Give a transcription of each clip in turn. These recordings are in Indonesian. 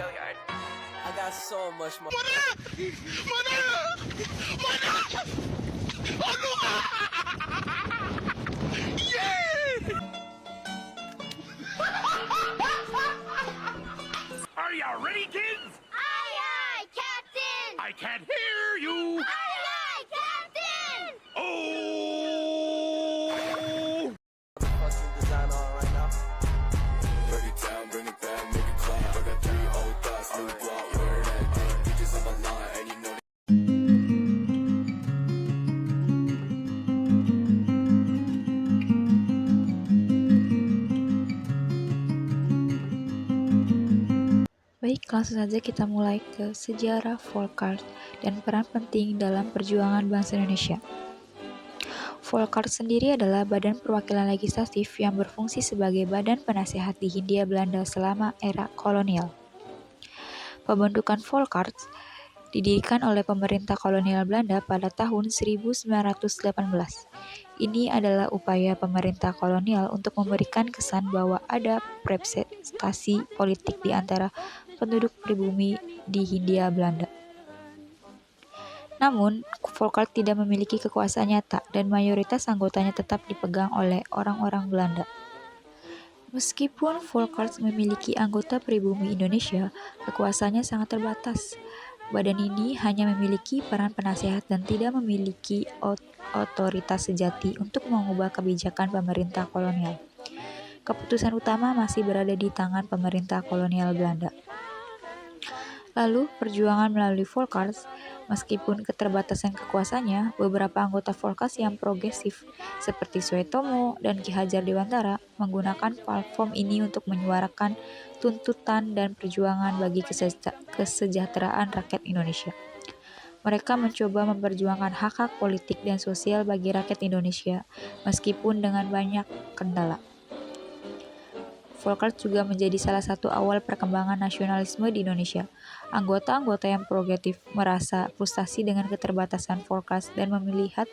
Gilliard. I got so much more. Are you ready, kids? Aye, aye, Captain! I can't hear you. Aye, aye, Captain! Oh! Fucking design on right now. Break it down, bring it back, make it clap. I got 3 old thoughts, new block, where that thing. Bitches on my line, and you know Baik, langsung saja kita mulai ke sejarah Volkart dan peran penting dalam perjuangan bangsa Indonesia. Volkart sendiri adalah badan perwakilan legislatif yang berfungsi sebagai badan penasehat di Hindia Belanda selama era kolonial. Pembentukan Volkart didirikan oleh pemerintah kolonial Belanda pada tahun 1918. Ini adalah upaya pemerintah kolonial untuk memberikan kesan bahwa ada representasi politik di antara penduduk pribumi di Hindia Belanda. Namun, Volkart tidak memiliki kekuasaan nyata dan mayoritas anggotanya tetap dipegang oleh orang-orang Belanda. Meskipun Volkart memiliki anggota pribumi Indonesia, kekuasaannya sangat terbatas. Badan ini hanya memiliki peran penasehat dan tidak memiliki otoritas sejati untuk mengubah kebijakan pemerintah kolonial. Keputusan utama masih berada di tangan pemerintah kolonial Belanda. Lalu, perjuangan melalui Volkart, meskipun keterbatasan kekuasaannya, beberapa anggota Volkart yang progresif seperti Suetomo dan Ki Hajar Dewantara menggunakan platform ini untuk menyuarakan tuntutan dan perjuangan bagi kesejahteraan rakyat Indonesia. Mereka mencoba memperjuangkan hak-hak politik dan sosial bagi rakyat Indonesia, meskipun dengan banyak kendala. Volkart juga menjadi salah satu awal perkembangan nasionalisme di Indonesia. Anggota-anggota yang progresif merasa frustasi dengan keterbatasan Volkart dan melihat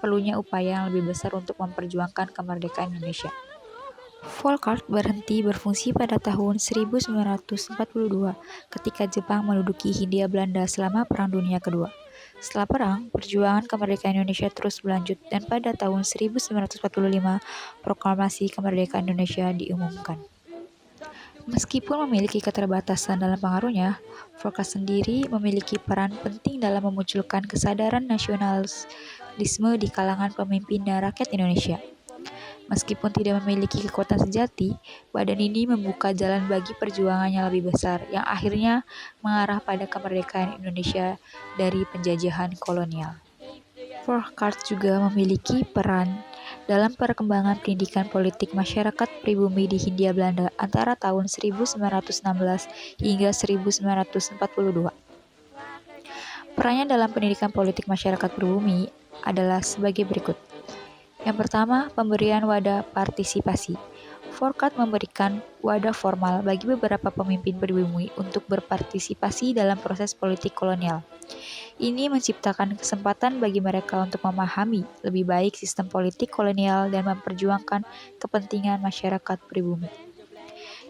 perlunya upaya yang lebih besar untuk memperjuangkan kemerdekaan Indonesia. Volkart berhenti berfungsi pada tahun 1942 ketika Jepang menduduki Hindia Belanda selama Perang Dunia Kedua. Setelah perang, perjuangan kemerdekaan Indonesia terus berlanjut dan pada tahun 1945 proklamasi kemerdekaan Indonesia diumumkan. Meskipun memiliki keterbatasan dalam pengaruhnya, Volkart sendiri memiliki peran penting dalam memunculkan kesadaran nasionalisme di kalangan pemimpin dan rakyat Indonesia. Meskipun tidak memiliki kekuatan sejati, badan ini membuka jalan bagi perjuangan yang lebih besar yang akhirnya mengarah pada kemerdekaan Indonesia dari penjajahan kolonial. Volkart juga memiliki peran dalam perkembangan pendidikan politik masyarakat pribumi di Hindia Belanda antara tahun 1916 hingga 1942. Perannya dalam pendidikan politik masyarakat pribumi adalah sebagai berikut. Yang pertama, pemberian wadah partisipasi. Volkart memberikan wadah formal bagi beberapa pemimpin pribumi untuk berpartisipasi dalam proses politik kolonial. Ini menciptakan kesempatan bagi mereka untuk memahami lebih baik sistem politik kolonial dan memperjuangkan kepentingan masyarakat pribumi.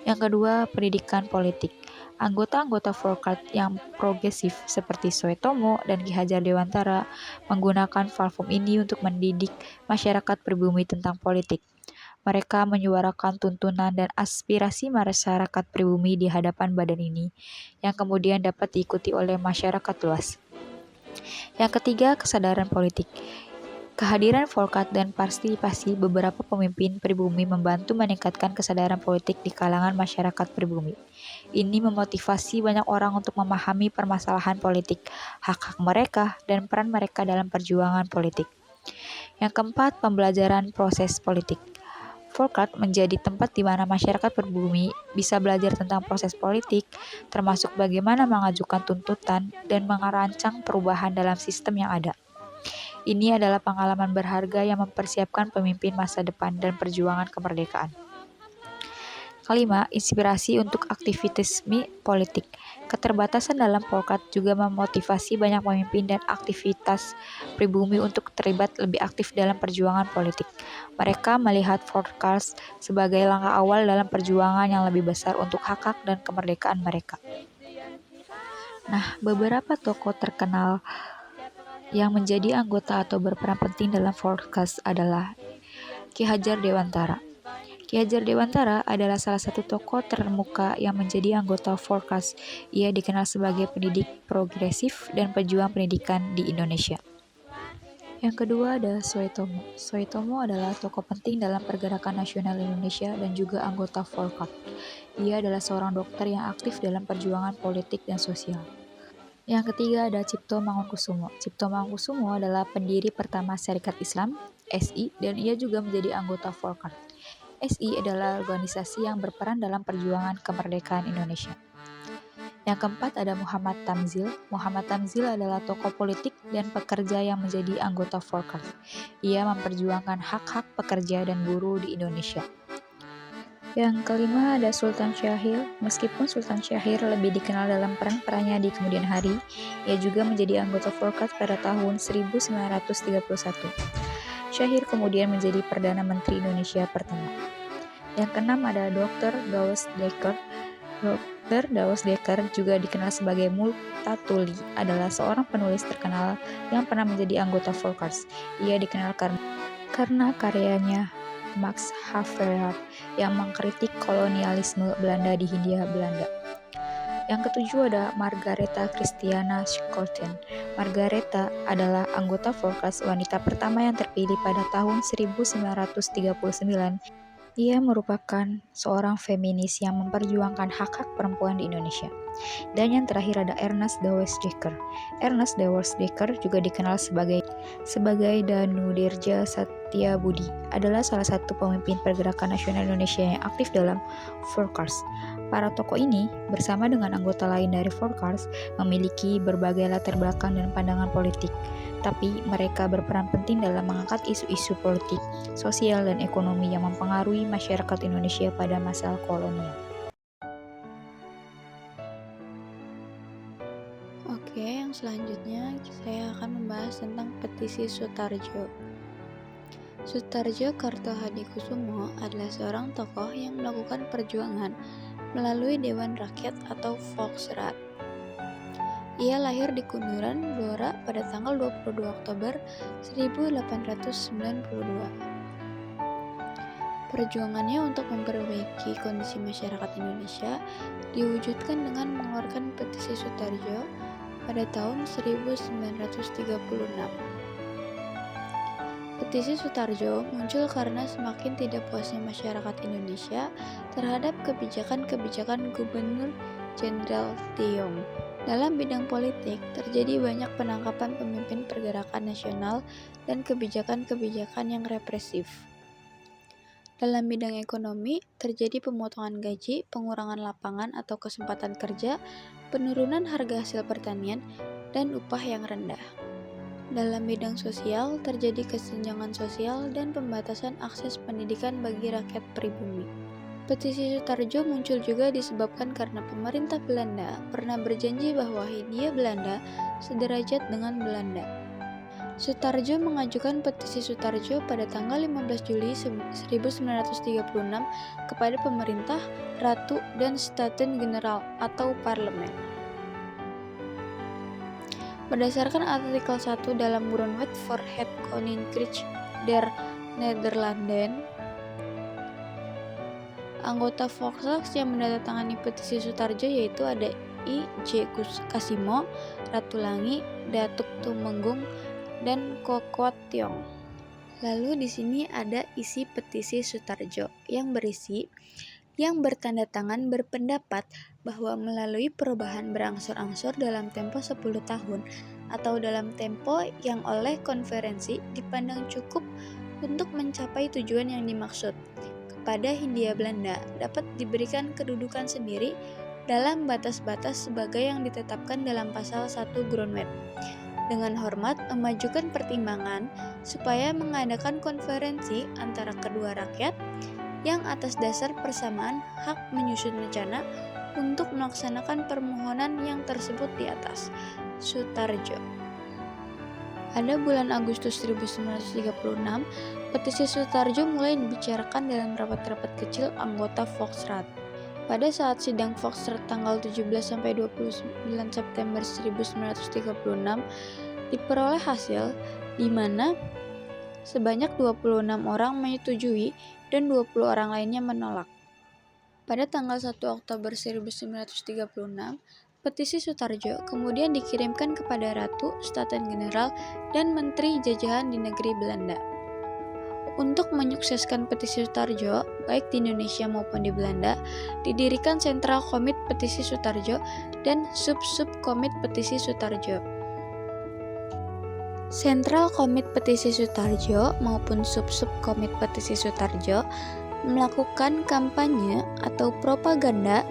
Yang kedua, pendidikan politik. Anggota-anggota Volkart yang progresif seperti Suetomo dan Ki Hajar Dewantara menggunakan platform ini untuk mendidik masyarakat pribumi tentang politik. Mereka menyuarakan tuntunan dan aspirasi masyarakat pribumi di hadapan badan ini, yang kemudian dapat diikuti oleh masyarakat luas. Yang ketiga, kesadaran politik. Kehadiran Volkart dan partisipasi beberapa pemimpin pribumi membantu meningkatkan kesadaran politik di kalangan masyarakat pribumi. Ini memotivasi banyak orang untuk memahami permasalahan politik, hak-hak mereka, dan peran mereka dalam perjuangan politik. Yang keempat, pembelajaran proses politik. Volkart menjadi tempat di mana masyarakat pribumi bisa belajar tentang proses politik, termasuk bagaimana mengajukan tuntutan dan merancang perubahan dalam sistem yang ada. Ini adalah pengalaman berharga yang mempersiapkan pemimpin masa depan dan perjuangan kemerdekaan. Kelima, inspirasi untuk aktivitisme politik. Keterbatasan dalam Volkart juga memotivasi banyak pemimpin dan aktivitas pribumi untuk terlibat lebih aktif dalam perjuangan politik. Mereka melihat Volkart sebagai langkah awal dalam perjuangan yang lebih besar untuk hak-hak dan kemerdekaan mereka. Nah, beberapa tokoh terkenal yang menjadi anggota atau berperan penting dalam Forecast adalah Ki Hajar Dewantara. Ki Hajar Dewantara adalah salah satu tokoh terkemuka yang menjadi anggota Forecast. Ia dikenal sebagai pendidik progresif dan pejuang pendidikan di Indonesia. Yang kedua ada Soetomo. Soetomo adalah tokoh penting dalam pergerakan nasional Indonesia dan juga anggota Forecast. Ia adalah seorang dokter yang aktif dalam perjuangan politik dan sosial. Yang ketiga ada Cipto Mangunkusumo. Cipto Mangunkusumo adalah pendiri pertama Syarikat Islam, SI, dan ia juga menjadi anggota Forecast. SI adalah organisasi yang berperan dalam perjuangan kemerdekaan Indonesia. Yang keempat ada Muhammad Tamzil. Muhammad Tamzil adalah tokoh politik dan pekerja yang menjadi anggota Forecast. Ia memperjuangkan hak-hak pekerja dan buruh di Indonesia. Yang kelima ada Sultan Syahrir. Meskipun Sultan Syahrir lebih dikenal dalam peran-perannya di kemudian hari, ia juga menjadi anggota Forecast pada tahun 1931. Syahrir kemudian menjadi Perdana Menteri Indonesia pertama. Yang keenam ada Dr. Douwe Dekker. Dr. Douwe Dekker juga dikenal sebagai Multatuli, adalah seorang penulis terkenal yang pernah menjadi anggota Forecast. Ia dikenal karena karyanya Max Havelaar yang mengkritik kolonialisme Belanda di Hindia Belanda. Yang ketujuh ada Margaretha Christiana Schouten. Margaretha adalah anggota Forecast wanita pertama yang terpilih pada tahun 1939. Ia merupakan seorang feminis yang memperjuangkan hak-hak perempuan di Indonesia. Dan yang terakhir ada Ernest Douwe Dekker. Ernest Douwe Dekker juga dikenal sebagai Danudirja Setiabudi, adalah salah satu pemimpin pergerakan nasional Indonesia yang aktif dalam Forecast. Para tokoh ini bersama dengan anggota lain dari Forecast memiliki berbagai latar belakang dan pandangan politik, tapi mereka berperan penting dalam mengangkat isu-isu politik, sosial, dan ekonomi yang mempengaruhi masyarakat Indonesia pada masa kolonial. Oke, yang selanjutnya saya akan membahas tentang petisi Sutarjo. Sutarjo Kartohadikusumo adalah seorang tokoh yang melakukan perjuangan melalui Dewan Rakyat atau Volksraad. Ia lahir di Kunduran, Blora pada tanggal 22 Oktober 1892. Perjuangannya untuk memperbaiki kondisi masyarakat Indonesia diwujudkan dengan mengeluarkan petisi Sutarjo pada tahun 1936. Petisi Sutarjo muncul karena semakin tidak puasnya masyarakat Indonesia terhadap kebijakan-kebijakan Gubernur Jenderal Tiong. Dalam bidang politik, terjadi banyak penangkapan pemimpin pergerakan nasional dan kebijakan-kebijakan yang represif. Dalam bidang ekonomi, terjadi pemotongan gaji, pengurangan lapangan atau kesempatan kerja, penurunan harga hasil pertanian, dan upah yang rendah. Dalam bidang sosial, terjadi kesenjangan sosial dan pembatasan akses pendidikan bagi rakyat pribumi. Petisi Sutarjo muncul juga disebabkan karena pemerintah Belanda pernah berjanji bahwa Hindia Belanda sederajat dengan Belanda. Sutarjo mengajukan petisi Sutarjo pada tanggal 15 Juli 1936 kepada pemerintah, Ratu, dan Staten Generaal atau Parlemen. Berdasarkan artikel 1 dalam Grondwet voor het Koninkrijk der Nederlanden, anggota Volksraad yang menandatangani petisi Sutarjo yaitu ada I. J. Kasimo, Ratulangi, Datuk Tumenggung, dan Kokwat Tiong. Lalu di sini ada isi petisi Sutarjo yang berisi yang bertanda tangan berpendapat bahwa melalui perubahan berangsur-angsur dalam tempo 10 tahun atau dalam tempo yang oleh konferensi dipandang cukup untuk mencapai tujuan yang dimaksud, kepada Hindia Belanda dapat diberikan kedudukan sendiri dalam batas-batas sebagai yang ditetapkan dalam pasal 1 Grondwet. Dengan hormat memajukan pertimbangan supaya mengadakan konferensi antara kedua rakyat yang atas dasar persamaan hak menyusun rencana untuk melaksanakan permohonan yang tersebut di atas. Sutarjo. Pada bulan Agustus 1936, petisi Sutarjo mulai dibicarakan dalam rapat-rapat kecil anggota Volksraad. Pada saat sidang Fox tanggal 17-29 September 1936 diperoleh hasil di mana sebanyak 26 orang menyetujui dan 20 orang lainnya menolak. Pada tanggal 1 Oktober 1936, petisi Sutarjo kemudian dikirimkan kepada Ratu, Staten General, dan Menteri Jajahan di negeri Belanda. Untuk menyukseskan petisi Sutarjo, baik di Indonesia maupun di Belanda, didirikan Sentral Komit Petisi Sutarjo dan Sub-Sub Komit Petisi Sutarjo. Sentral Komit Petisi Sutarjo maupun Sub-Sub Komit Petisi Sutarjo melakukan kampanye atau propaganda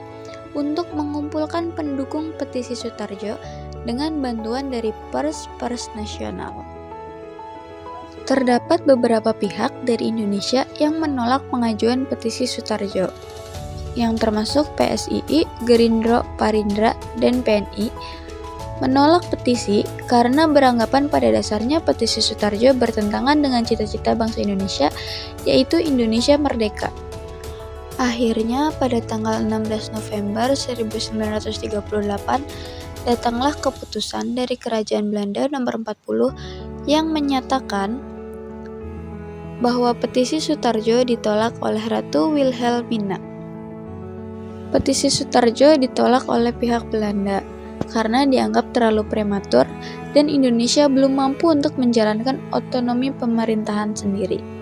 untuk mengumpulkan pendukung petisi Sutarjo dengan bantuan dari pers-pers nasional. Terdapat beberapa pihak dari Indonesia yang menolak pengajuan petisi Sutarjo, yang termasuk PSII, Gerindra, Parindra, dan PNI, menolak petisi karena beranggapan pada dasarnya petisi Sutarjo bertentangan dengan cita-cita bangsa Indonesia, yaitu Indonesia merdeka. Akhirnya pada tanggal 16 November 1938 datanglah keputusan dari Kerajaan Belanda nomor 40 yang menyatakan bahwa petisi Sutarjo ditolak oleh Ratu Wilhelmina. Petisi Sutarjo ditolak oleh pihak Belanda karena dianggap terlalu prematur dan Indonesia belum mampu untuk menjalankan otonomi pemerintahan sendiri.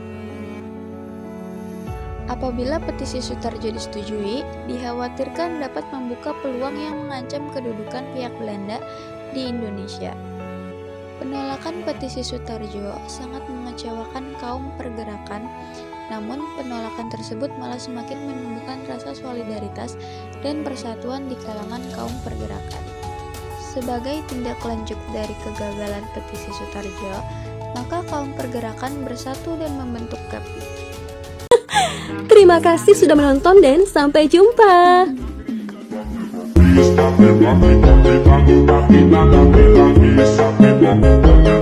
Apabila petisi Sutarjo disetujui, dikhawatirkan dapat membuka peluang yang mengancam kedudukan pihak Belanda di Indonesia. Penolakan petisi Sutarjo sangat mengecewakan kaum pergerakan, namun penolakan tersebut malah semakin menumbuhkan rasa solidaritas dan persatuan di kalangan kaum pergerakan. Sebagai tindak lanjut dari kegagalan petisi Sutarjo, maka kaum pergerakan bersatu dan membentuk GAPI. Terima kasih sudah menonton dan sampai jumpa. Stop it, rock it, rock it, rock it, rock it, rock it, rock it, rock it, rock it, rock it.